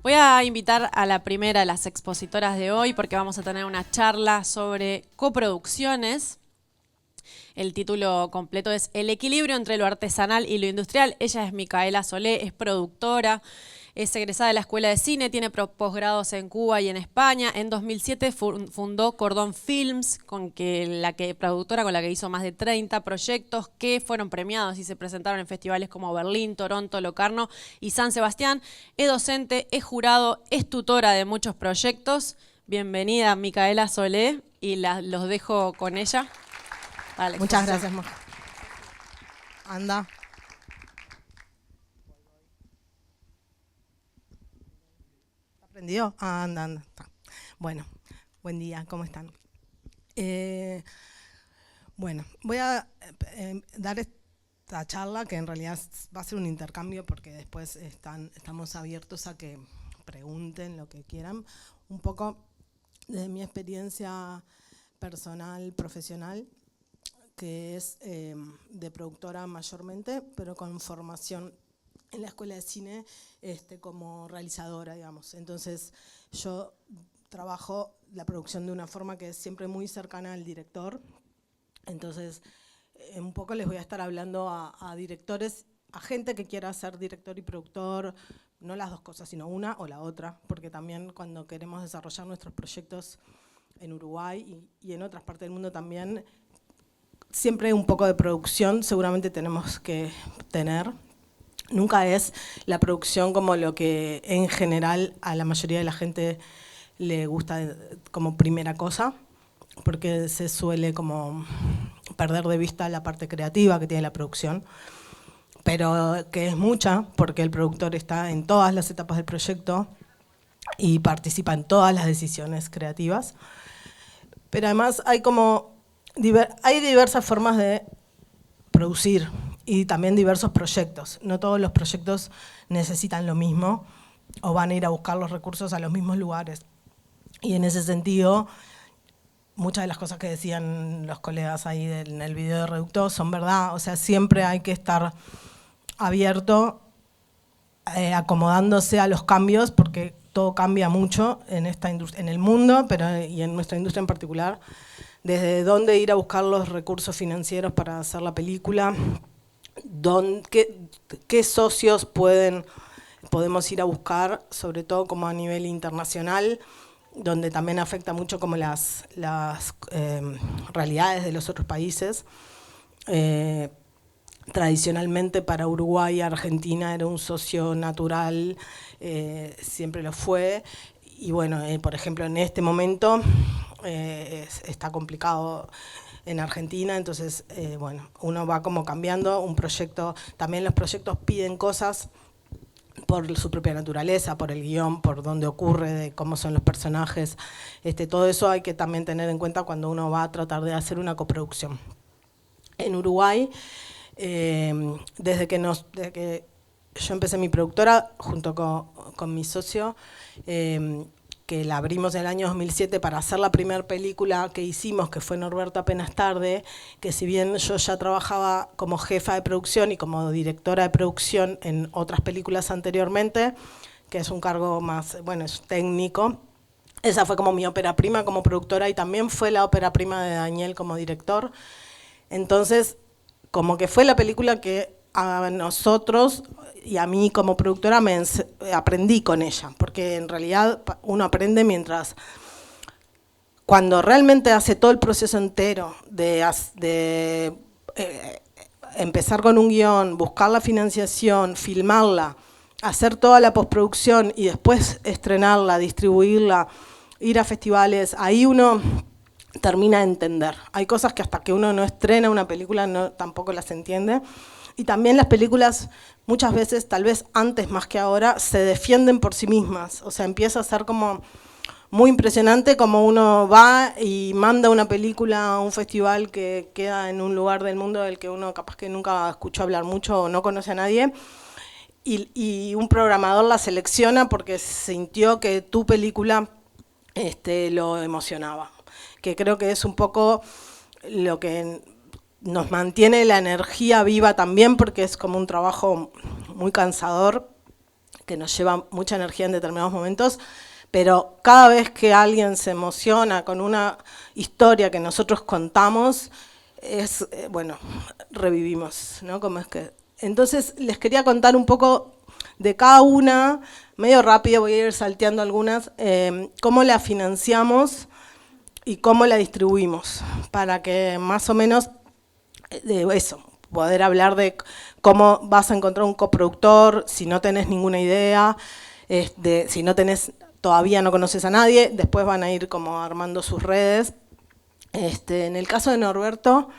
Voy a invitar a la primera de las expositoras de hoy porque vamos a tener una charla sobre coproducciones. El título completo es El equilibrio entre lo artesanal y lo industrial. Ella es Micaela Solé, es productora, es egresada de la Escuela de Cine, tiene posgrados en Cuba y en España. En 2007 fundó Cordón Films, productora con la que hizo más de 30 proyectos que fueron premiados y se presentaron en festivales como Berlín, Toronto, Locarno y San Sebastián. Es docente, es jurado, es tutora de muchos proyectos. Bienvenida, Micaela Solé, y los dejo con ella. Vale, muchas gracias, Maja. Anda. ¿Está prendido? Anda. Bueno, buen día, ¿cómo están? Bueno, voy a dar esta charla, que en realidad va a ser un intercambio, porque después estamos abiertos a que pregunten lo que quieran, un poco de mi experiencia personal, profesional, que es de productora mayormente, pero con formación en la Escuela de Cine como realizadora, digamos. Entonces, yo trabajo la producción de una forma que es siempre muy cercana al director. Entonces, un poco les voy a estar hablando a directores, a gente que quiera ser director y productor, no las dos cosas, sino una o la otra, porque también cuando queremos desarrollar nuestros proyectos en Uruguay y en otras partes del mundo también, siempre un poco de producción seguramente tenemos que tener. Nunca es la producción como lo que en general a la mayoría de la gente le gusta como primera cosa, porque se suele como perder de vista la parte creativa que tiene la producción, pero que es mucha, porque el productor está en todas las etapas del proyecto y participa en todas las decisiones creativas. Pero además hay diversas formas de producir y también diversos proyectos. No todos los proyectos necesitan lo mismo o van a ir a buscar los recursos a los mismos lugares. Y en ese sentido, muchas de las cosas que decían los colegas ahí en el video de Reducto son verdad. O sea, siempre hay que estar abierto, acomodándose a los cambios, porque todo cambia mucho en esta en el mundo, y en nuestra industria en particular. Desde dónde ir a buscar los recursos financieros para hacer la película, qué socios podemos ir a buscar, sobre todo como a nivel internacional, donde también afecta mucho como las realidades de los otros países. Tradicionalmente para Uruguay y Argentina era un socio natural, siempre lo fue, y bueno, por ejemplo en este momento está complicado en Argentina, entonces bueno, uno va como cambiando un proyecto. También los proyectos piden cosas por su propia naturaleza, por el guión, por dónde ocurre, de cómo son los personajes. Todo eso hay que también tener en cuenta cuando uno va a tratar de hacer una coproducción. En Uruguay, desde que yo empecé mi productora junto con mi socio, que la abrimos en el año 2007 para hacer la primera película que hicimos, que fue Norberto apenas tarde, que si bien yo ya trabajaba como jefa de producción y como directora de producción en otras películas anteriormente, que es un cargo más, bueno, es técnico, esa fue como mi ópera prima como productora y también fue la ópera prima de Daniel como director. Entonces, como que fue la película que a nosotros y a mí como productora aprendí con ella, porque en realidad uno aprende cuando realmente hace todo el proceso entero de empezar con un guión, buscar la financiación, filmarla, hacer toda la postproducción y después estrenarla, distribuirla, ir a festivales. Ahí uno termina de entender. Hay cosas que hasta que uno no estrena una película tampoco las entiende. Y también las películas muchas veces, tal vez antes más que ahora, se defienden por sí mismas. O sea, empieza a ser como muy impresionante como uno va y manda una película a un festival que queda en un lugar del mundo del que uno capaz que nunca escuchó hablar mucho o no conoce a nadie, y un programador la selecciona porque sintió que tu película lo emocionaba. Que creo que es un poco lo que nos mantiene la energía viva también, porque es como un trabajo muy cansador que nos lleva mucha energía en determinados momentos, pero cada vez que alguien se emociona con una historia que nosotros contamos, es, bueno, revivimos, ¿no? Como es que... Entonces, les quería contar un poco de cada una, medio rápido, voy a ir salteando algunas, cómo la financiamos y cómo la distribuimos, para que más o menos, eso, poder hablar de cómo vas a encontrar un coproductor si no tenés ninguna idea, si no tenés, todavía no conoces a nadie, después van a ir como armando sus redes. En el caso de Norberto,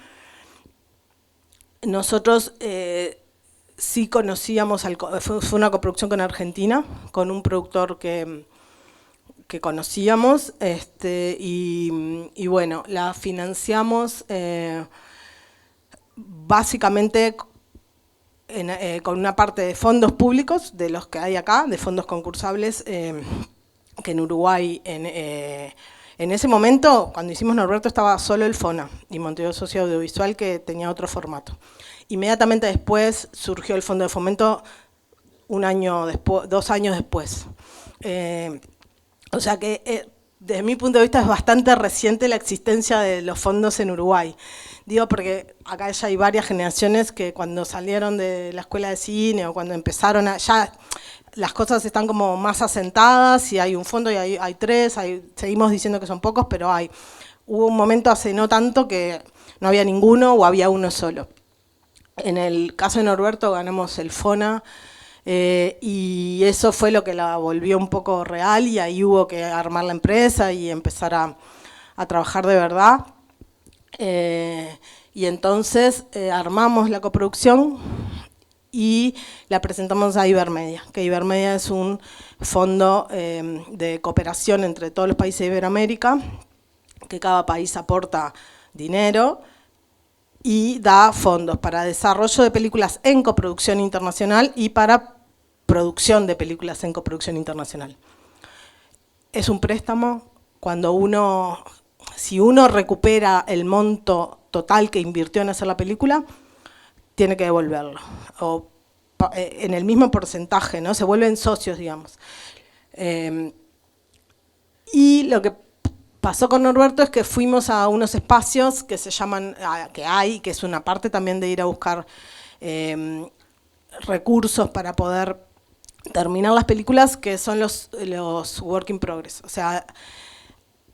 nosotros sí conocíamos, fue una coproducción con Argentina, con un productor que conocíamos, y bueno, la financiamos básicamente con una parte de fondos públicos, de los que hay acá, de fondos concursables, que en Uruguay, en ese momento, cuando hicimos Norberto, estaba solo el FONA y Montevideo Socio Audiovisual, que tenía otro formato. Inmediatamente después surgió el Fondo de Fomento, 2 años después. O sea que, desde mi punto de vista, es bastante reciente la existencia de los fondos en Uruguay. Digo porque acá ya hay varias generaciones que cuando salieron de la escuela de cine o cuando empezaron ya las cosas están como más asentadas y hay un fondo y hay 3, seguimos diciendo que son pocos, pero hubo un momento hace no tanto que no había ninguno o había uno solo. En el caso de Norberto ganamos el FONA, y eso fue lo que la volvió un poco real y ahí hubo que armar la empresa y empezar a trabajar de verdad. Y entonces armamos la coproducción y la presentamos a Ibermedia, que Ibermedia es un fondo de cooperación entre todos los países de Iberoamérica, que cada país aporta dinero y da fondos para desarrollo de películas en coproducción internacional y para producción de películas en coproducción internacional. Es un préstamo si uno recupera el monto total que invirtió en hacer la película, tiene que devolverlo, o en el mismo porcentaje, ¿no? Se vuelven socios, digamos. Y lo que pasó con Norberto es que fuimos a unos espacios que se llaman, que es una parte también de ir a buscar recursos para poder terminar las películas, que son los work in progress. O sea,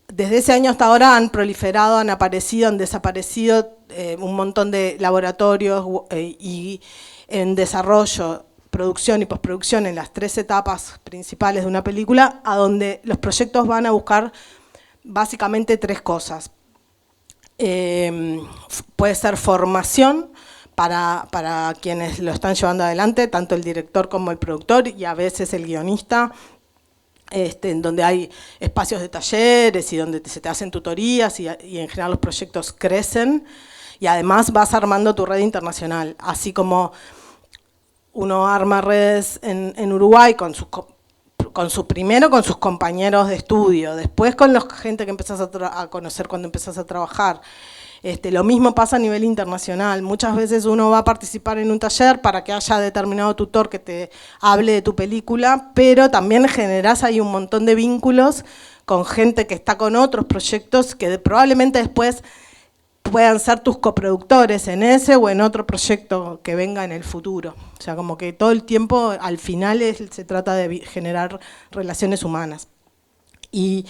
desde ese año hasta ahora han proliferado, han aparecido, han desaparecido un montón de laboratorios y en desarrollo, producción y postproducción en las 3 etapas principales de una película, a donde los proyectos van a buscar básicamente 3 cosas. Puede ser formación para quienes lo están llevando adelante, tanto el director como el productor y a veces el guionista, en donde hay espacios de talleres y donde se te hacen tutorías y en general los proyectos crecen y además vas armando tu red internacional, así como uno arma redes en Uruguay primero con sus compañeros de estudio, después con la gente que empezás a conocer cuando empezás a trabajar. Lo mismo pasa a nivel internacional. Muchas veces uno va a participar en un taller para que haya determinado tutor que te hable de tu película, pero también generás ahí un montón de vínculos con gente que está con otros proyectos que probablemente después puedan ser tus coproductores en ese o en otro proyecto que venga en el futuro. O sea, como que todo el tiempo, al final, se trata de generar relaciones humanas. Y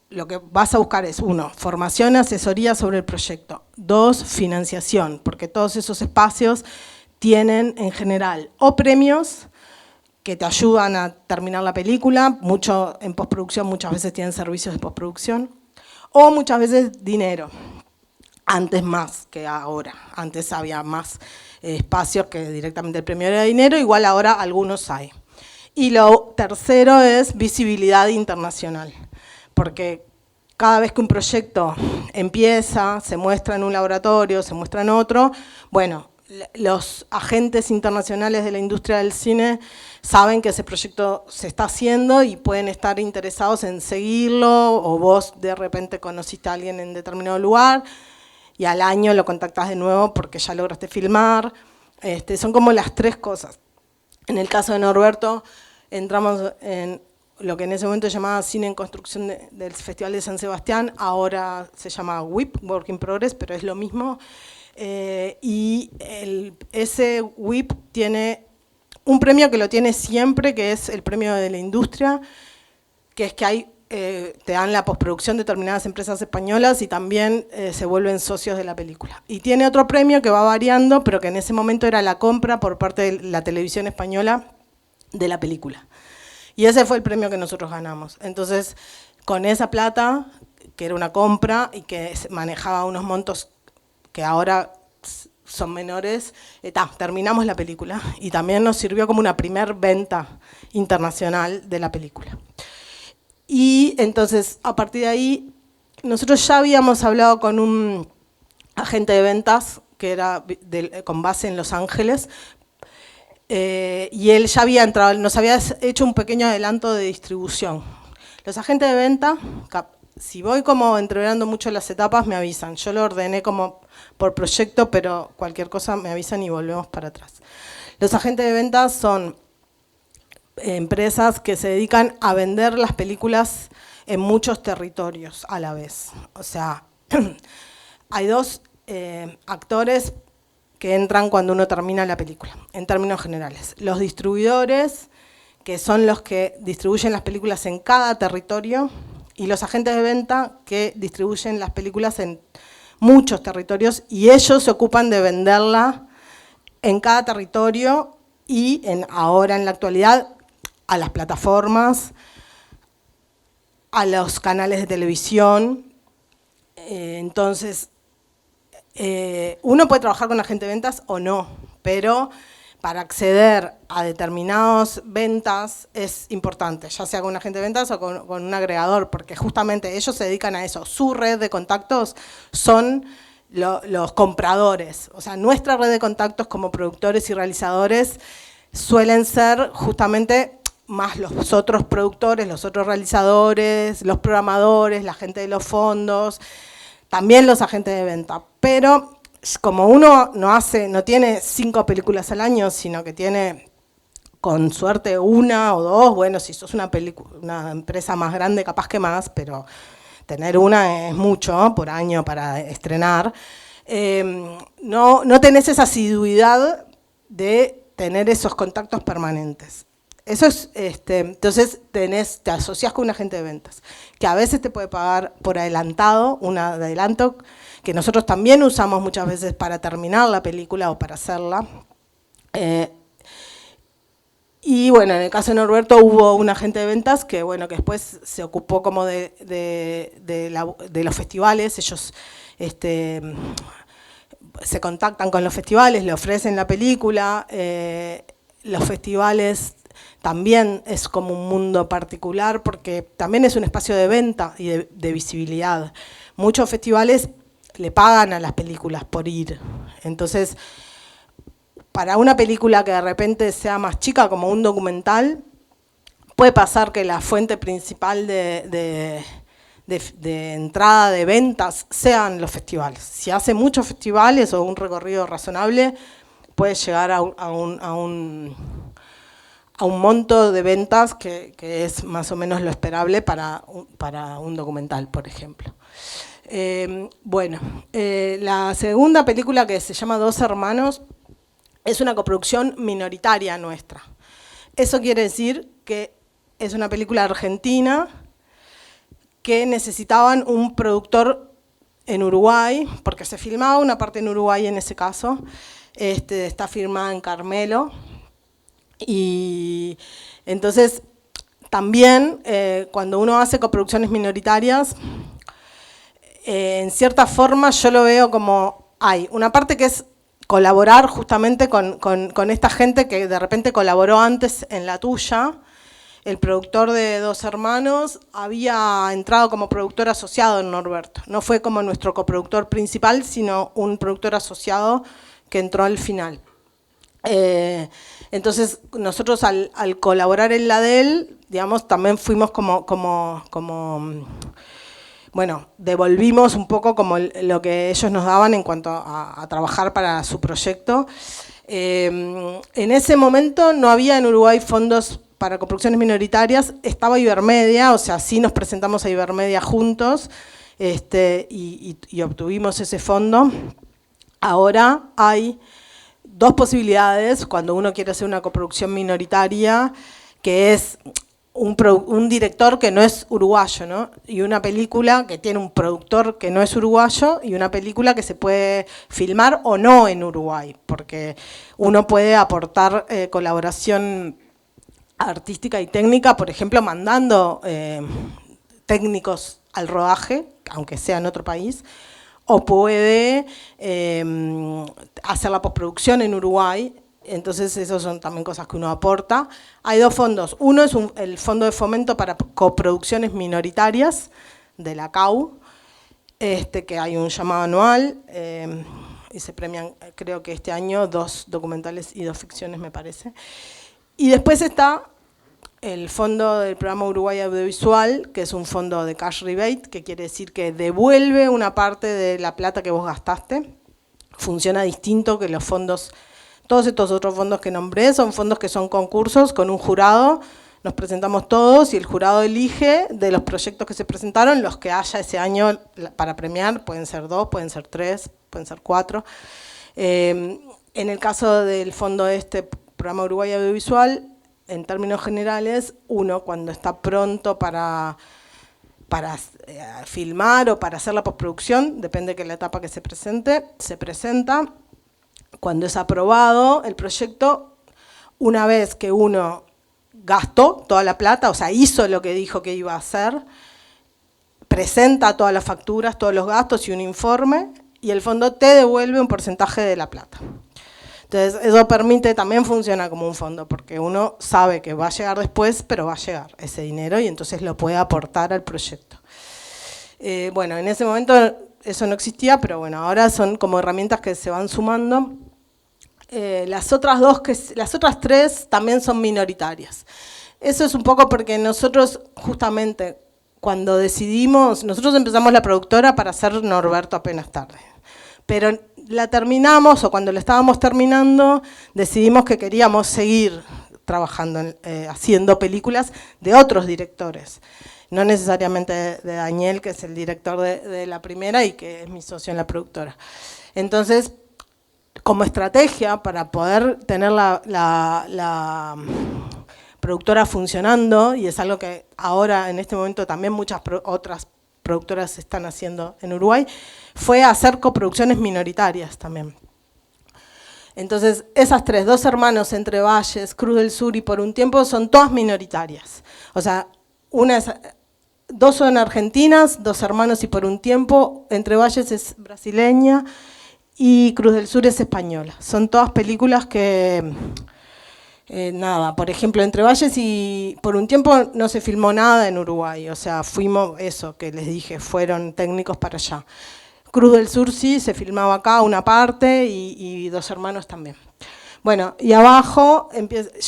lo que vas a buscar es, 1, formación, asesoría sobre el proyecto. 2, financiación, porque todos esos espacios tienen en general o premios que te ayudan a terminar la película, mucho en postproducción, muchas veces tienen servicios de postproducción, o muchas veces dinero, antes más que ahora. Antes había más espacios que directamente el premio era dinero, igual ahora algunos hay. Y lo tercero es visibilidad internacional, porque cada vez que un proyecto empieza, se muestra en un laboratorio, se muestra en otro, bueno, los agentes internacionales de la industria del cine saben que ese proyecto se está haciendo y pueden estar interesados en seguirlo, o vos de repente conociste a alguien en determinado lugar y al año lo contactás de nuevo porque ya lograste filmar. Son como las 3 cosas. En el caso de Norberto, entramos en lo que en ese momento se llamaba Cine en Construcción del Festival de San Sebastián, ahora se llama WIP, Work in Progress, pero es lo mismo. Ese WIP tiene un premio que lo tiene siempre, que es el premio de la industria, que es que te dan la postproducción determinadas empresas españolas y también se vuelven socios de la película. Y tiene otro premio que va variando, pero que en ese momento era la compra por parte de la televisión española de la película. Y ese fue el premio que nosotros ganamos. Entonces, con esa plata, que era una compra y que manejaba unos montos que ahora son menores, terminamos la película y también nos sirvió como una primer venta internacional de la película. Y entonces, a partir de ahí, nosotros ya habíamos hablado con un agente de ventas que era con base en Los Ángeles, y él ya había entrado, nos había hecho un pequeño adelanto de distribución. Los agentes de venta, si voy como entreverando mucho las etapas, me avisan. Yo lo ordené como por proyecto, pero cualquier cosa me avisan y volvemos para atrás. Los agentes de ventas son empresas que se dedican a vender las películas en muchos territorios a la vez. O sea, hay dos actores que entran cuando uno termina la película, en términos generales. Los distribuidores, que son los que distribuyen las películas en cada territorio, y los agentes de venta, que distribuyen las películas en muchos territorios, y ellos se ocupan de venderla en cada territorio y ahora en la actualidad a las plataformas, a los canales de televisión. Entonces, uno puede trabajar con agente de ventas o no, pero para acceder a determinadas ventas es importante, ya sea con un agente de ventas o con un agregador, porque justamente ellos se dedican a eso. Su red de contactos son los compradores. O sea, nuestra red de contactos como productores y realizadores suelen ser justamente más los otros productores, los otros realizadores, los programadores, la gente de los fondos, también los agentes de venta. Pero como uno no tiene 5 películas al año, sino que tiene con suerte 1 o 2, bueno, si sos una empresa más grande capaz que más, pero tener una es mucho por año para estrenar, no tenés esa asiduidad de tener esos contactos permanentes. Eso es, entonces te asocias con un agente de ventas, que a veces te puede pagar por adelantado, un adelanto que nosotros también usamos muchas veces para terminar la película o para hacerla. Y bueno, en el caso de Norberto hubo un agente de ventas que, bueno, que después se ocupó como de los festivales. Ellos se contactan con los festivales, le ofrecen la película. Los festivales también es como un mundo particular porque también es un espacio de venta y de visibilidad. Muchos festivales le pagan a las películas por ir. Entonces, para una película que de repente sea más chica, como un documental, puede pasar que la fuente principal de entrada de ventas sean los festivales. Si hace muchos festivales o un recorrido razonable, puede llegar a un monto de ventas que es más o menos lo esperable para un documental, por ejemplo. La segunda película, que se llama Dos Hermanos, es una coproducción minoritaria nuestra. Eso quiere decir que es una película argentina que necesitaban un productor en Uruguay, porque se filmaba una parte en Uruguay en ese caso, está filmada en Carmelo, y entonces también cuando uno hace coproducciones minoritarias, en cierta forma yo lo veo como hay una parte que es colaborar justamente con esta gente que de repente colaboró antes en la tuya. El productor de Dos Hermanos había entrado como productor asociado en Norberto. No fue como nuestro coproductor principal, sino un productor asociado que entró al final. Entonces, nosotros al colaborar en la de él, digamos, también fuimos bueno, devolvimos un poco como lo que ellos nos daban en cuanto a trabajar para su proyecto. En ese momento no había en Uruguay fondos para coproducciones minoritarias, estaba Ibermedia, o sea, sí nos presentamos a Ibermedia juntos y obtuvimos ese fondo. Ahora hay dos posibilidades cuando uno quiere hacer una coproducción minoritaria, que es un director que no es uruguayo, ¿no? Y una película que tiene un productor que no es uruguayo y una película que se puede filmar o no en Uruguay, porque uno puede aportar colaboración artística y técnica, por ejemplo, mandando técnicos al rodaje, aunque sea en otro país, o puede hacer la postproducción en Uruguay. Entonces, esas son también cosas que uno aporta. Hay dos fondos. Uno es el Fondo de Fomento para Coproducciones Minoritarias, de la CAU, que hay un llamado anual, y se premian, creo que este año, 2 documentales y 2 ficciones, me parece. Y después está el fondo del Programa Uruguay Audiovisual, que es un fondo de cash rebate, que quiere decir que devuelve una parte de la plata que vos gastaste. Funciona distinto que los fondos. Todos estos otros fondos que nombré son fondos que son concursos con un jurado, nos presentamos todos y el jurado elige de los proyectos que se presentaron los que haya ese año para premiar, pueden ser 2, pueden ser 3, pueden ser 4. En el caso del fondo Programa Uruguay Audiovisual, en términos generales, uno cuando está pronto para filmar o para hacer la postproducción, depende de la etapa que se presente, se presenta. Cuando es aprobado el proyecto, una vez que uno gastó toda la plata, o sea, hizo lo que dijo que iba a hacer, presenta todas las facturas, todos los gastos y un informe, y el fondo te devuelve un porcentaje de la plata. Entonces, eso permite, también funciona como un fondo, porque uno sabe que va a llegar después, pero va a llegar ese dinero y entonces lo puede aportar al proyecto. Bueno, en ese momento eso no existía, pero bueno, ahora son como herramientas que se van sumando. Las otras 3 también son minoritarias. Eso es un poco porque nosotros justamente cuando decidimos, nosotros empezamos la productora para hacer Norberto apenas tarde, pero la terminamos o cuando la estábamos terminando decidimos que queríamos seguir trabajando, haciendo películas de otros directores. No necesariamente de Daniel, que es el director de la primera y que es mi socio en la productora. Entonces, como estrategia para poder tener la productora funcionando, y es algo que ahora en este momento también muchas otras productoras están haciendo en Uruguay, fue hacer coproducciones minoritarias también. Entonces, esas 3, 2 hermanos, Entre Valles, Cruz del Sur y Por un Tiempo, son todas minoritarias. O sea, 2 son argentinas, 2 hermanos y Por un Tiempo, Entre Valles es brasileña y Cruz del Sur es española. Son todas películas que, por ejemplo, Entre Valles y Por un Tiempo no se filmó nada en Uruguay, o sea, fuimos, eso que les dije, fueron técnicos para allá. Cruz del Sur sí, se filmaba acá una parte y 2 hermanos también. Bueno, y abajo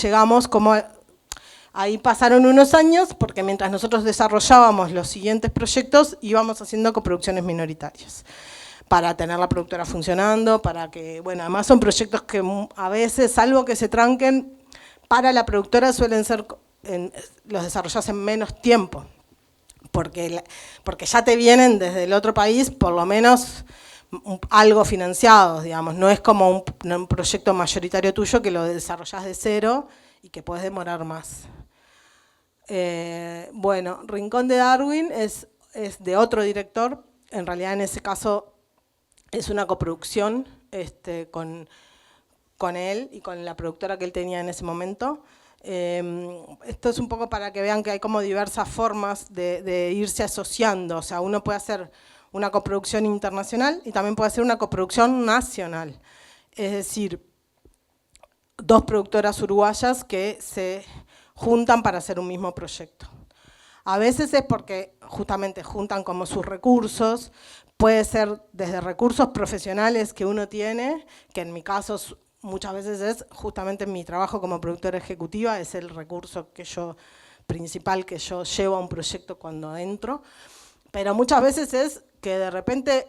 llegamos como... Ahí pasaron unos años, porque mientras nosotros desarrollábamos los siguientes proyectos, íbamos haciendo coproducciones minoritarias, para tener la productora funcionando, para que, bueno, además son proyectos que a veces, salvo que se tranquen, para la productora suelen ser, los desarrollas en menos tiempo, porque ya te vienen desde el otro país, por lo menos algo financiados, digamos, no es como un proyecto mayoritario tuyo que lo desarrollás de cero y que puedes demorar más. Bueno, Rincón de Darwin es de otro director, en realidad en ese caso es una coproducción con él y con la productora que él tenía en ese momento. Esto es un poco para que vean que hay como diversas formas de irse asociando, o sea, uno puede hacer una coproducción internacional y también puede hacer una coproducción nacional, es decir, 2 productoras uruguayas que se juntan para hacer un mismo proyecto. A veces es porque justamente juntan como sus recursos, puede ser desde recursos profesionales que uno tiene, que en mi caso muchas veces es justamente mi trabajo como productora ejecutiva, es el recurso principal que yo llevo a un proyecto cuando entro, pero muchas veces es que de repente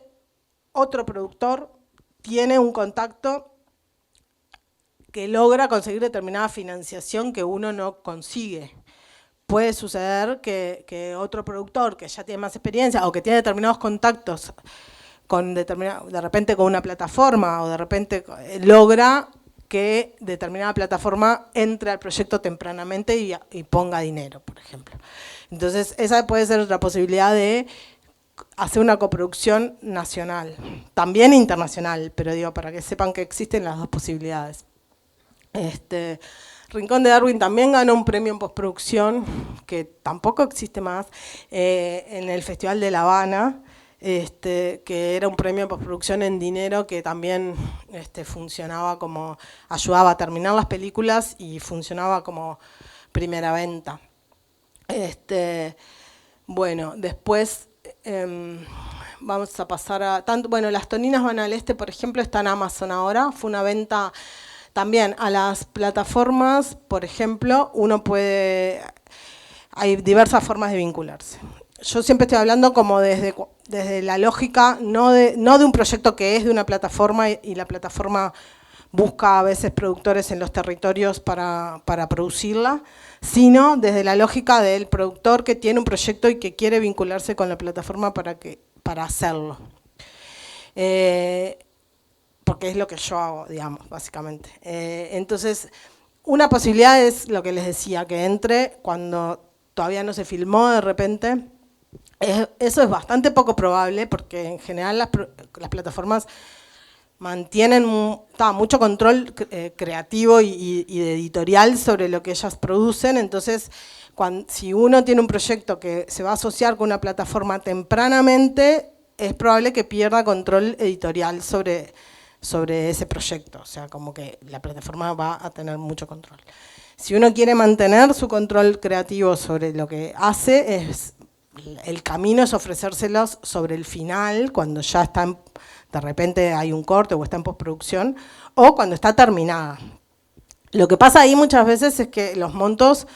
otro productor tiene un contacto que logra conseguir determinada financiación que uno no consigue. Puede suceder que otro productor que ya tiene más experiencia o que tiene determinados contactos con de repente con una plataforma o de repente logra que determinada plataforma entre al proyecto tempranamente y ponga dinero, por ejemplo. Entonces, esa puede ser otra posibilidad de hacer una coproducción nacional, también internacional, pero digo, para que sepan que existen las dos posibilidades. Rincón de Darwin también ganó un premio en postproducción, que tampoco existe más, en el Festival de La Habana, que era un premio en postproducción en dinero que también funcionaba como, ayudaba a terminar las películas y funcionaba como primera venta. Bueno, después vamos a pasar a, bueno, Las Toninas van al Este, por ejemplo, está en Amazon ahora, fue una venta también a las plataformas, por ejemplo, hay diversas formas de vincularse. Yo siempre estoy hablando como desde la lógica, no de un proyecto que es de una plataforma y la plataforma busca a veces productores en los territorios para producirla, sino desde la lógica del productor que tiene un proyecto y que quiere vincularse con la plataforma para hacerlo. Porque es lo que yo hago, digamos, básicamente. Entonces, una posibilidad es lo que les decía, que entre cuando todavía no se filmó de repente. Eso es bastante poco probable, porque en general las plataformas mantienen mucho control creativo y de editorial sobre lo que ellas producen. Entonces, si uno tiene un proyecto que se va a asociar con una plataforma tempranamente, es probable que pierda control editorial sobre ese proyecto, o sea, como que la plataforma va a tener mucho control. Si uno quiere mantener su control creativo sobre lo que hace, el camino es ofrecérselos sobre el final, cuando ya están, de repente hay un corte o está en postproducción, o cuando está terminada. Lo que pasa ahí muchas veces es que los montos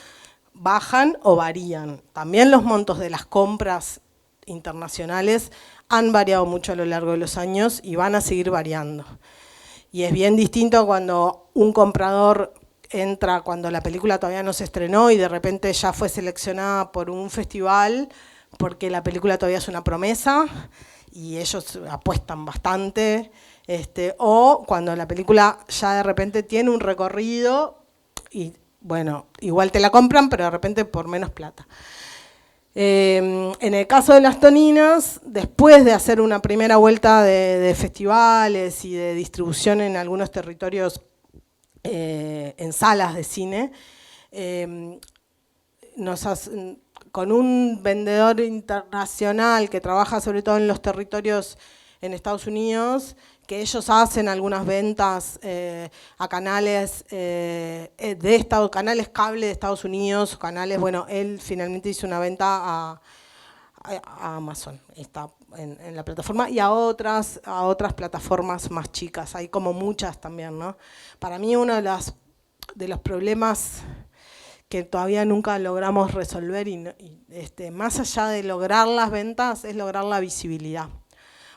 bajan o varían. También los montos de las compras internacionales han variado mucho a lo largo de los años y van a seguir variando. Y es bien distinto cuando un comprador entra cuando la película todavía no se estrenó y de repente ya fue seleccionada por un festival porque la película todavía es una promesa y ellos apuestan bastante, o cuando la película ya de repente tiene un recorrido y bueno, igual te la compran pero de repente por menos plata. En el caso de Las Toninas, después de hacer una primera vuelta de festivales y de distribución en algunos territorios, en salas de cine, con un vendedor internacional que trabaja sobre todo en los territorios en Estados Unidos, que ellos hacen algunas ventas a canales canales cable de Estados Unidos, canales, bueno, él finalmente hizo una venta a Amazon, está en la plataforma, y a otras plataformas más chicas, hay como muchas también, ¿no? Para mí uno de los problemas que todavía nunca logramos resolver, más allá de lograr las ventas, es lograr la visibilidad.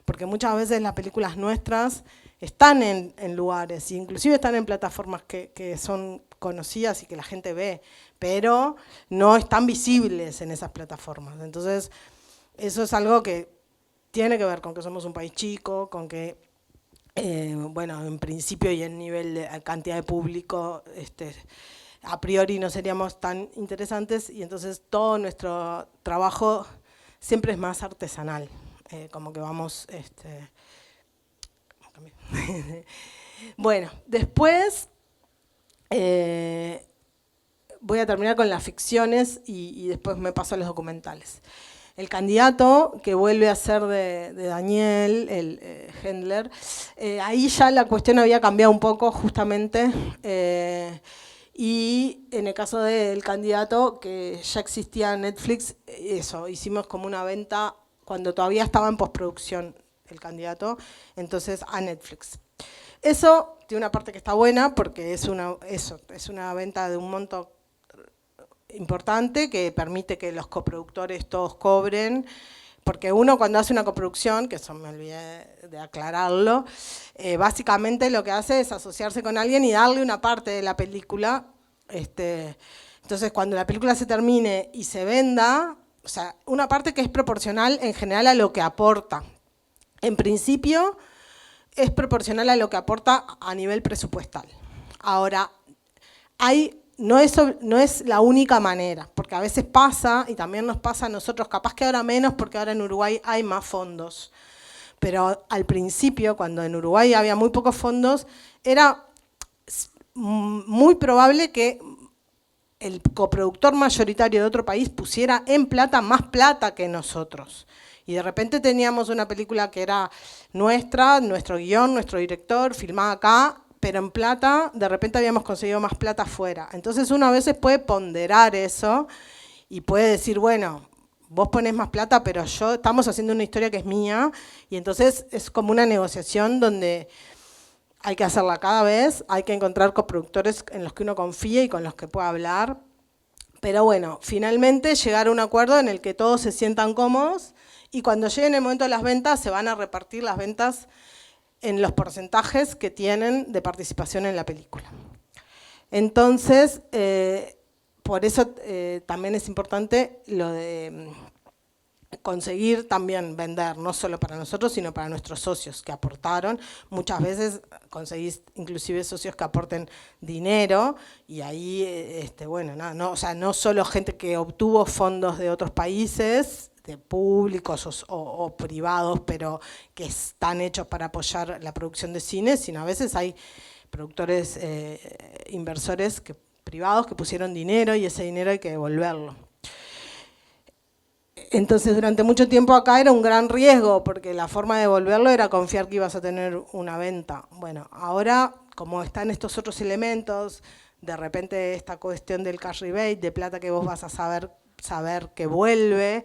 Porque muchas veces las películas nuestras están en lugares, inclusive están en plataformas que son conocidas y que la gente ve, pero no están visibles en esas plataformas. Entonces, eso es algo que tiene que ver con que somos un país chico, con que, bueno, en principio y en nivel de cantidad de público, a priori no seríamos tan interesantes y entonces todo nuestro trabajo siempre es más artesanal. Como que vamos, bueno, después voy a terminar con las ficciones y después me paso a los documentales. El candidato, que vuelve a ser de Daniel, el Hendler, ahí ya la cuestión había cambiado un poco justamente, y en el caso del candidato, que ya existía en Netflix, eso, hicimos como una venta cuando todavía estaba en postproducción el candidato, entonces a Netflix. Eso tiene una parte que está buena porque es una venta de un monto importante que permite que los coproductores todos cobren, porque uno cuando hace una coproducción, que eso me olvidé de aclararlo, básicamente lo que hace es asociarse con alguien y darle una parte de la película. Entonces, cuando la película se termine y se venda, o sea, una parte que es proporcional en general a lo que aporta. En principio, es proporcional a lo que aporta a nivel presupuestal. Ahora, no es la única manera, porque a veces pasa, y también nos pasa a nosotros, capaz que ahora menos, porque ahora en Uruguay hay más fondos. Pero al principio, cuando en Uruguay había muy pocos fondos, era muy probable que el coproductor mayoritario de otro país pusiera en plata más plata que nosotros. Y de repente teníamos una película que era nuestra, nuestro guión, nuestro director, filmada acá, pero en plata, de repente habíamos conseguido más plata afuera. Entonces uno a veces puede ponderar eso y puede decir, bueno, vos ponés más plata, pero estamos haciendo una historia que es mía, y entonces es como una negociación donde hay que hacerla cada vez, hay que encontrar coproductores en los que uno confíe y con los que pueda hablar. Pero bueno, finalmente llegar a un acuerdo en el que todos se sientan cómodos, y cuando llegue el momento de las ventas, se van a repartir las ventas en los porcentajes que tienen de participación en la película. Entonces, por eso también es importante lo de conseguir también vender, no solo para nosotros, sino para nuestros socios que aportaron. Muchas veces conseguís inclusive socios que aporten dinero, y ahí, bueno, o sea, no solo gente que obtuvo fondos de otros países, de públicos o privados, pero que están hechos para apoyar la producción de cine, sino a veces hay productores, inversores privados que pusieron dinero, y ese dinero hay que devolverlo. Entonces, durante mucho tiempo acá era un gran riesgo, porque la forma de devolverlo era confiar que ibas a tener una venta. Bueno, ahora, como están estos otros elementos, de repente esta cuestión del cash rebate, de plata que vos vas a saber que vuelve,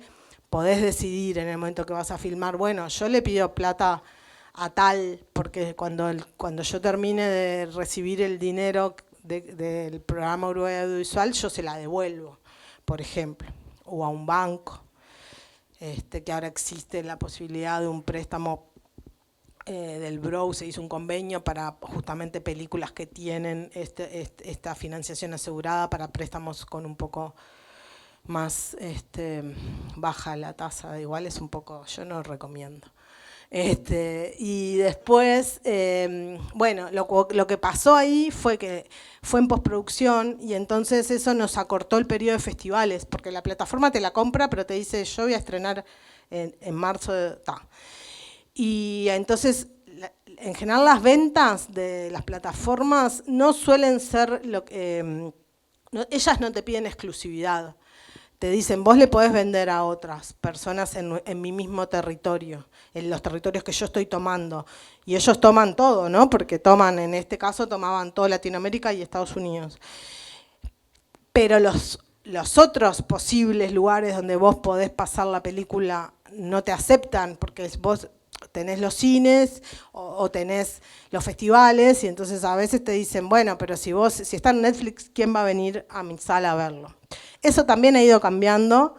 podés decidir en el momento que vas a filmar, bueno, yo le pido plata a tal, porque cuando yo termine de recibir el dinero del programa Uruguay Audiovisual, yo se la devuelvo, por ejemplo, o a un banco, que ahora existe la posibilidad de un préstamo del BROW, se hizo un convenio para justamente películas que tienen esta financiación asegurada, para préstamos con un poco más baja la tasa, igual es un poco, yo no recomiendo. Y después, bueno, lo que pasó ahí fue que fue en postproducción, y entonces eso nos acortó el periodo de festivales, porque la plataforma te la compra, pero te dice, yo voy a estrenar en marzo, y entonces, en general, las ventas de las plataformas no suelen ser ellas no te piden exclusividad. Te dicen, vos le podés vender a otras personas en mi mismo territorio, en los territorios que yo estoy tomando. Y ellos toman todo, ¿no? Porque en este caso tomaban toda Latinoamérica y Estados Unidos. Pero los otros posibles lugares donde vos podés pasar la película no te aceptan, porque vos tenés los cines o tenés los festivales, y entonces a veces te dicen, bueno, pero si está en Netflix, ¿quién va a venir a mi sala a verlo? Eso también ha ido cambiando.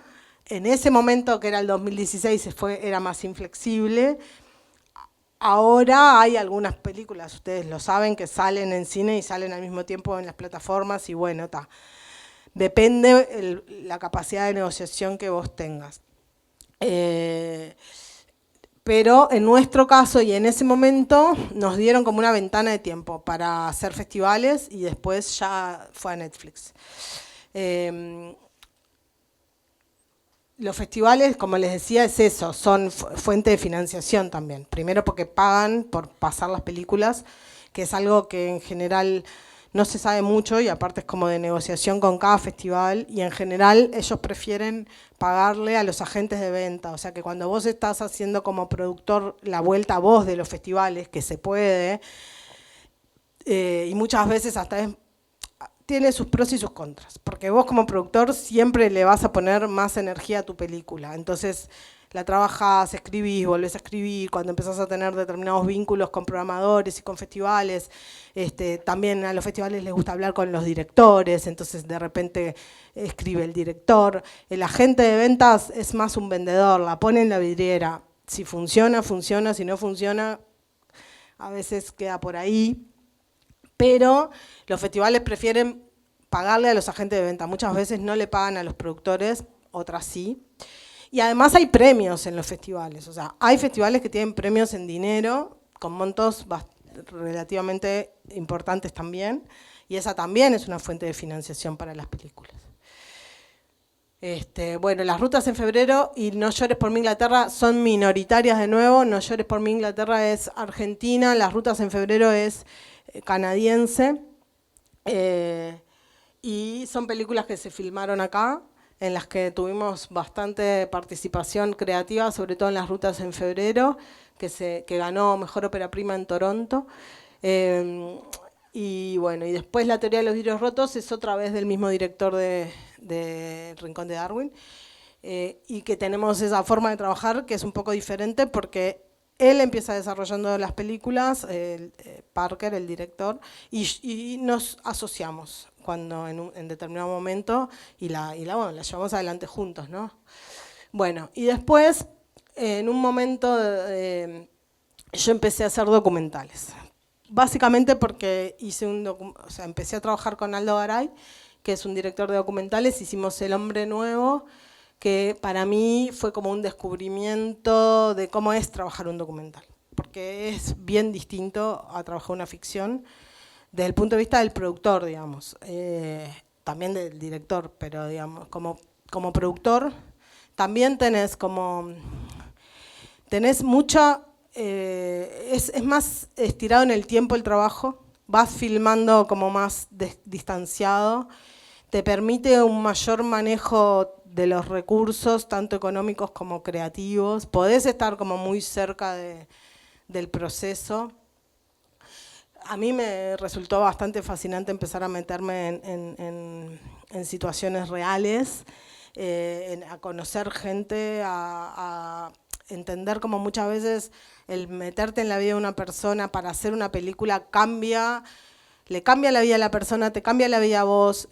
En ese momento, que era el 2016, era más inflexible. Ahora hay algunas películas, ustedes lo saben, que salen en cine y salen al mismo tiempo en las plataformas, y bueno, depende la capacidad de negociación que vos tengas. Pero en nuestro caso y en ese momento nos dieron como una ventana de tiempo para hacer festivales, y después ya fue a Netflix. Los festivales, como les decía, es eso, son fuente de financiación también. Primero porque pagan por pasar las películas, que es algo que en general no se sabe mucho, y aparte es como de negociación con cada festival, y en general ellos prefieren pagarle a los agentes de venta. O sea que cuando vos estás haciendo como productor la vuelta a vos de los festivales, que se puede, y muchas veces hasta tiene sus pros y sus contras, porque vos como productor siempre le vas a poner más energía a tu película. Entonces, la trabajás, escribís, volvés a escribir, cuando empezás a tener determinados vínculos con programadores y con festivales, también a los festivales les gusta hablar con los directores, entonces de repente escribe el director. El agente de ventas es más un vendedor, la pone en la vidriera. Si funciona, funciona, si no funciona, a veces queda por ahí. Pero los festivales prefieren pagarle a los agentes de venta. Muchas veces no le pagan a los productores, otras sí. Y además hay premios en los festivales. O sea, hay festivales que tienen premios en dinero, con montos relativamente importantes también. Y esa también es una fuente de financiación para las películas. Bueno, las rutas en febrero y No llores por mi Inglaterra son minoritarias de nuevo. No llores por mi Inglaterra es argentina, las rutas en febrero es canadiense. Y son películas que se filmaron acá, en las que tuvimos bastante participación creativa, sobre todo en las rutas en febrero, que ganó Mejor Ópera Prima en Toronto. Y bueno, y después La teoría de los vidrios rotos es otra vez del mismo director de Rincón de Darwin, y que tenemos esa forma de trabajar que es un poco diferente porque él empieza desarrollando las películas, Parker, el director, y nos asociamos cuando en determinado momento y la llevamos adelante juntos, ¿no? Bueno, y después, en un momento, yo empecé a hacer documentales. Básicamente porque empecé a trabajar con Aldo Garay, que es un director de documentales, hicimos El Hombre Nuevo, que para mí fue como un descubrimiento de cómo es trabajar un documental, porque es bien distinto a trabajar una ficción desde el punto de vista del productor, digamos, también del director, pero digamos, como productor también tenés mucha, es más estirado en el tiempo el trabajo, vas filmando como más distanciado, te permite un mayor manejo de los recursos, tanto económicos como creativos, podés estar como muy cerca del proceso. A mí me resultó bastante fascinante empezar a meterme en situaciones reales, a conocer gente, a entender como muchas veces el meterte en la vida de una persona para hacer una película le cambia la vida a la persona, te cambia la vida a vos,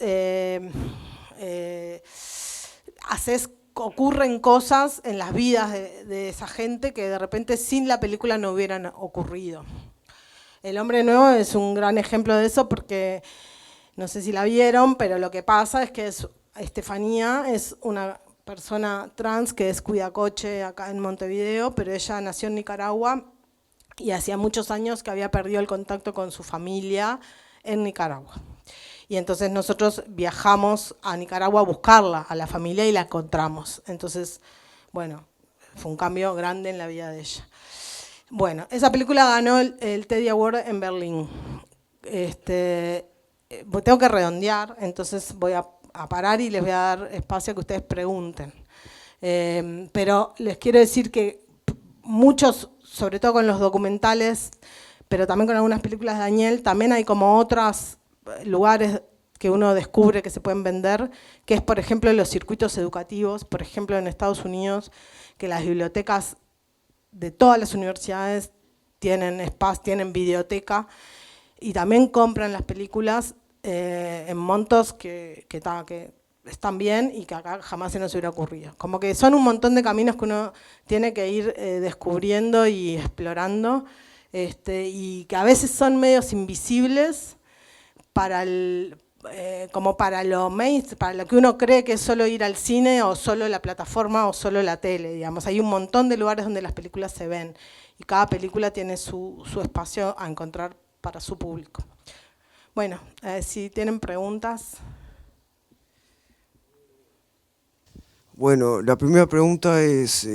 ocurren cosas en las vidas de esa gente que de repente sin la película no hubieran ocurrido. El Hombre Nuevo es un gran ejemplo de eso porque, no sé si la vieron, pero lo que pasa es que Estefanía es una persona trans que es cuidacoche acá en Montevideo, pero ella nació en Nicaragua y hacía muchos años que había perdido el contacto con su familia en Nicaragua. Y entonces nosotros viajamos a Nicaragua a buscarla, a la familia, y la encontramos. Entonces, bueno, fue un cambio grande en la vida de ella. Bueno, esa película ganó el Teddy Award en Berlín. Tengo que redondear, entonces voy a parar y les voy a dar espacio a que ustedes pregunten. Pero les quiero decir que muchos, sobre todo con los documentales, pero también con algunas películas de Daniel, también hay como otros lugares que uno descubre que se pueden vender, que es, por ejemplo, los circuitos educativos. Por ejemplo, en Estados Unidos, que las bibliotecas de todas las universidades tienen espacio, tienen videoteca, y también compran las películas en montos que están bien y que acá jamás se nos hubiera ocurrido. Como que son un montón de caminos que uno tiene que ir descubriendo y explorando, y que a veces son medios invisibles como para lo que uno cree que es solo ir al cine o solo la plataforma o solo la tele, digamos. Hay un montón de lugares donde las películas se ven y cada película tiene su espacio a encontrar para su público. Bueno, si tienen preguntas. Bueno, la primera pregunta es,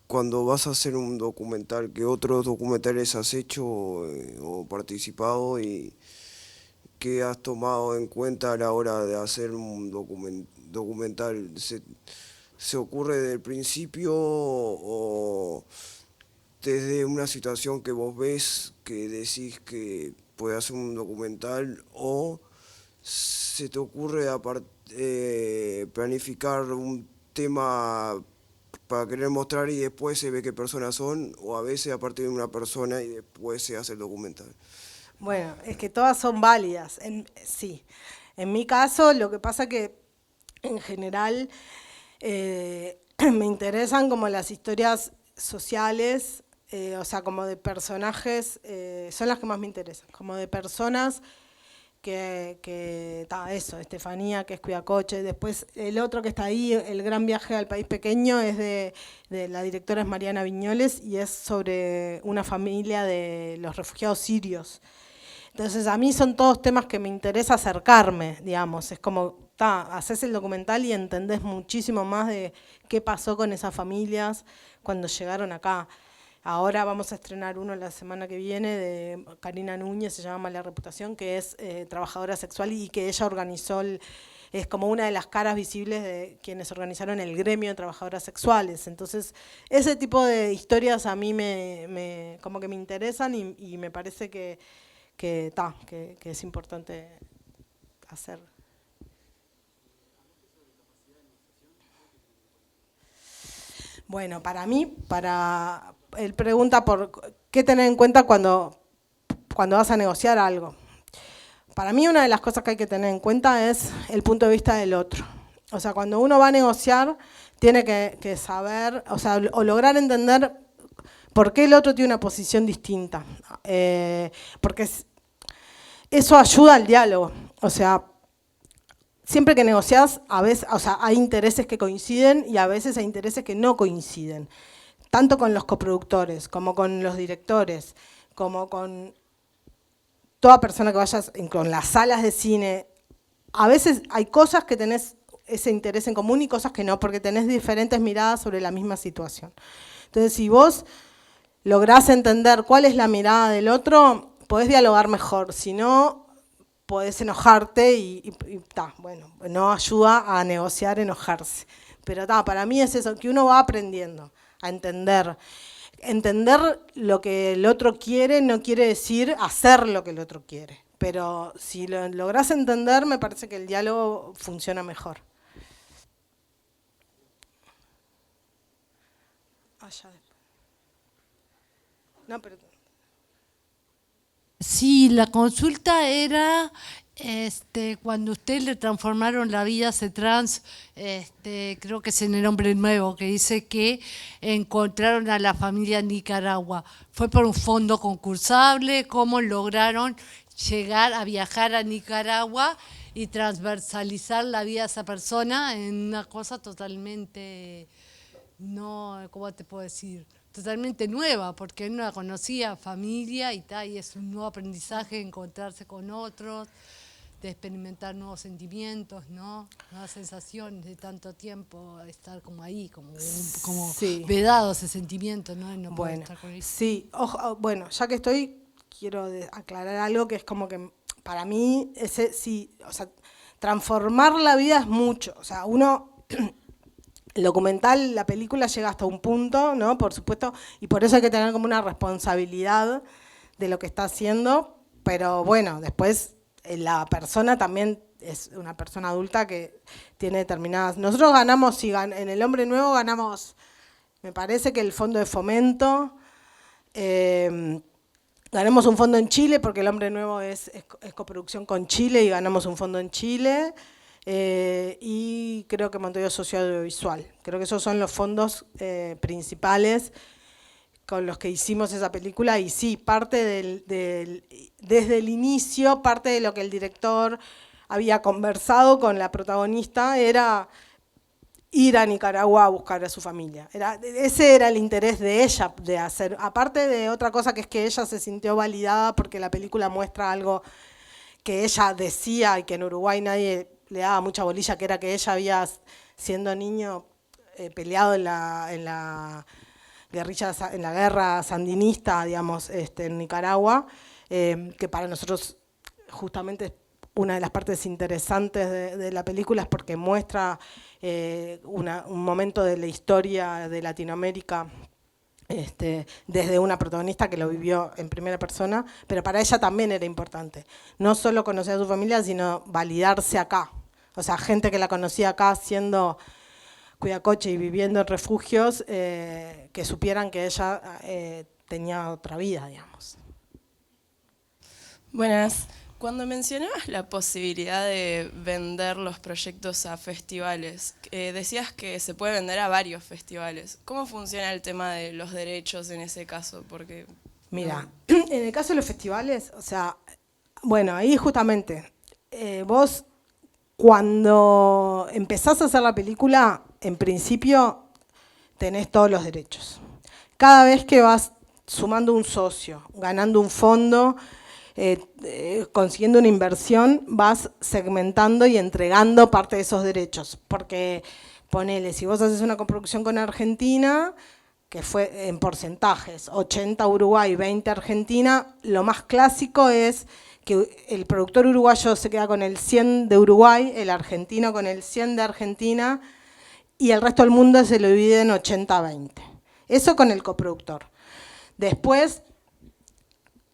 cuando vas a hacer un documental, ¿qué otros documentales has hecho o participado y qué has tomado en cuenta a la hora de hacer un documental? ¿Se ocurre desde el principio o desde una situación que vos ves que decís que puede hacer un documental, o se te ocurre planificar un tema para querer mostrar y después se ve qué personas son, o a veces a partir de una persona y después se hace el documental. Bueno, es que todas son válidas, sí. En mi caso, lo que pasa que en general me interesan como las historias sociales, o sea, como de personajes, son las que más me interesan, como de personas eso, Estefanía, que es Cuidacoche. Después el otro que está ahí, El gran viaje al país pequeño, es de la directora es Mariana Viñoles y es sobre una familia de los refugiados sirios. Entonces a mí son todos temas que me interesa acercarme, digamos, es como, haces el documental y entendés muchísimo más de qué pasó con esas familias cuando llegaron acá. Ahora vamos a estrenar uno la semana que viene de Karina Núñez, se llama Mala Reputación, que es trabajadora sexual y que ella organizó, es como una de las caras visibles de quienes organizaron el gremio de trabajadoras sexuales. Entonces, ese tipo de historias a mí como que me interesan y me parece que es importante hacer. Bueno, para mí, él pregunta por qué tener en cuenta cuando vas a negociar algo. Para mí una de las cosas que hay que tener en cuenta es el punto de vista del otro. O sea, cuando uno va a negociar, tiene que saber, o sea, o lograr entender por qué el otro tiene una posición distinta. Porque eso ayuda al diálogo. O sea, siempre que negociás, a veces, o sea, hay intereses que coinciden y a veces hay intereses que no coinciden. Tanto con los coproductores, como con los directores, como con toda persona que vayas, con las salas de cine. A veces hay cosas que tenés ese interés en común y cosas que no, porque tenés diferentes miradas sobre la misma situación. Entonces, si vos lográs entender cuál es la mirada del otro, podés dialogar mejor. Si no, podés enojarte y bueno, no ayuda a negociar enojarse. Pero para mí es eso, que uno va aprendiendo a entender. Entender lo que el otro quiere no quiere decir hacer lo que el otro quiere. Pero si lo lográs entender, me parece que el diálogo funciona mejor. No, pero... Sí, la consulta era cuando usted le transformaron la vida a trans, creo que es en El Hombre Nuevo, que dice que encontraron a la familia en Nicaragua. ¿Fue por un fondo concursable? ¿Cómo lograron llegar a viajar a Nicaragua y transversalizar la vida de esa persona en una cosa totalmente, no, ¿cómo te puedo decir?, totalmente nueva, porque él no la conocía, familia y tal, y es un nuevo aprendizaje, encontrarse con otros, de experimentar nuevos sentimientos, ¿no? Nuevas sensaciones de tanto tiempo, estar como ahí, como sí, vedado ese sentimiento, ¿no? No bueno, estar con él. Sí, bueno, ya que estoy, quiero aclarar algo que es como que para mí, sí, o sea, transformar la vida es mucho, o sea, uno... El documental, la película llega hasta un punto, ¿no? Por supuesto, y por eso hay que tener como una responsabilidad de lo que está haciendo, pero bueno, después la persona también es una persona adulta que tiene determinadas... Nosotros ganamos, en El Hombre Nuevo ganamos, me parece que el fondo de fomento, ganamos un fondo en Chile, porque El Hombre Nuevo es coproducción con Chile y ganamos un fondo en Chile. Y creo que Montevideo Socio Audiovisual. Creo que esos son los fondos principales con los que hicimos esa película y sí, desde el inicio, parte de lo que el director había conversado con la protagonista era ir a Nicaragua a buscar a su familia. Ese era el interés de ella de hacer, aparte de otra cosa que es que ella se sintió validada porque la película muestra algo que ella decía y que en Uruguay nadie le daba mucha bolilla, que era que ella había, siendo niño, peleado en la guerrilla, en la guerra sandinista, digamos, en Nicaragua, que para nosotros justamente es una de las partes interesantes de la película, es porque muestra un momento de la historia de Latinoamérica desde una protagonista que lo vivió en primera persona, pero para ella también era importante. No solo conocer a su familia, sino validarse acá. O sea, gente que la conocía acá cuidacoche y viviendo en refugios, que supieran que ella tenía otra vida, digamos. Buenas. Cuando mencionabas la posibilidad de vender los proyectos a festivales, decías que se puede vender a varios festivales. ¿Cómo funciona el tema de los derechos en ese caso? Porque mira, en el caso de los festivales, o sea, bueno, ahí justamente, vos cuando empezás a hacer la película, en principio tenés todos los derechos. Cada vez que vas sumando un socio, ganando un fondo, consiguiendo una inversión, vas segmentando y entregando parte de esos derechos. Porque, ponele, si vos haces una coproducción con Argentina, que fue en porcentajes, 80 Uruguay, 20 Argentina, lo más clásico es que el productor uruguayo se queda con el 100 de Uruguay, el argentino con el 100 de Argentina, y el resto del mundo se lo divide en 80-20. Eso con el coproductor. Después,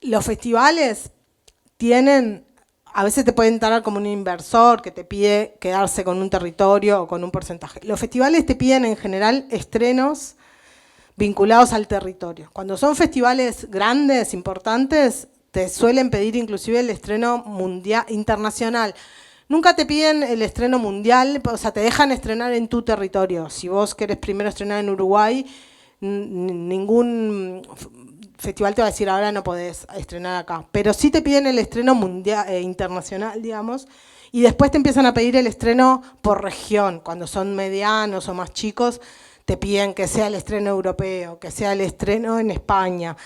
los festivales tienen, a veces te pueden entrar como un inversor que te pide quedarse con un territorio o con un porcentaje. Los festivales te piden en general estrenos vinculados al territorio. Cuando son festivales grandes, importantes, te suelen pedir inclusive el estreno mundial, internacional. Nunca te piden el estreno mundial, o sea, te dejan estrenar en tu territorio. Si vos querés primero estrenar en Uruguay, ningún festival te va a decir ahora no podés estrenar acá. Pero sí te piden el estreno mundial, internacional, digamos, y después te empiezan a pedir el estreno por región. Cuando son medianos o más chicos, te piden que sea el estreno europeo, que sea el estreno en España.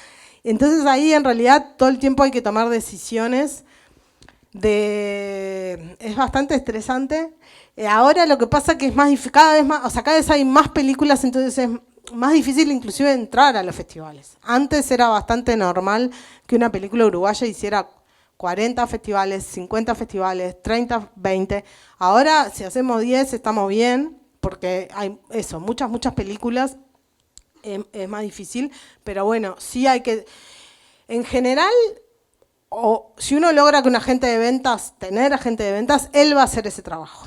Entonces ahí en realidad todo el tiempo hay que tomar decisiones. Es bastante estresante. Ahora lo que pasa es que es más difícil, cada vez hay más películas, entonces es más difícil inclusive entrar a los festivales. Antes era bastante normal que una película uruguaya hiciera 40 festivales, 50 festivales, 30, 20. Ahora si hacemos 10 estamos bien, porque hay eso, muchas películas, es más difícil, pero bueno, sí hay que, en general, o si uno logra que un agente de ventas, tener agente de ventas, él va a hacer ese trabajo.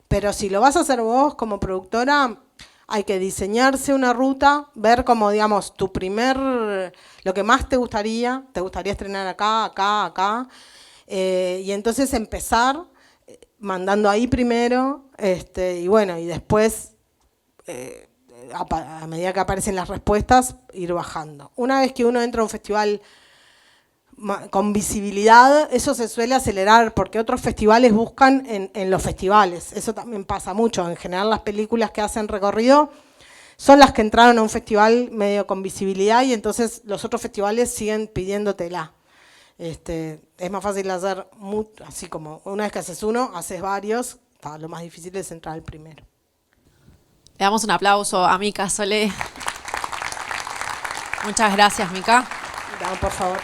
Pero si lo vas a hacer vos como productora, hay que diseñarse una ruta, ver como, digamos, lo que más te gustaría estrenar acá, y entonces empezar mandando ahí primero, y bueno, y después, a medida que aparecen las respuestas, ir bajando. Una vez que uno entra a un festival con visibilidad, eso se suele acelerar, porque otros festivales buscan en los festivales. Eso también pasa mucho. En general, las películas que hacen recorrido son las que entraron a un festival medio con visibilidad, y entonces los otros festivales siguen pidiéndotela. Es más fácil hacer, así como una vez que haces uno, haces varios. Lo más difícil es entrar al primero. Le damos un aplauso a Mica Solé. Muchas gracias, Mica. Por favor.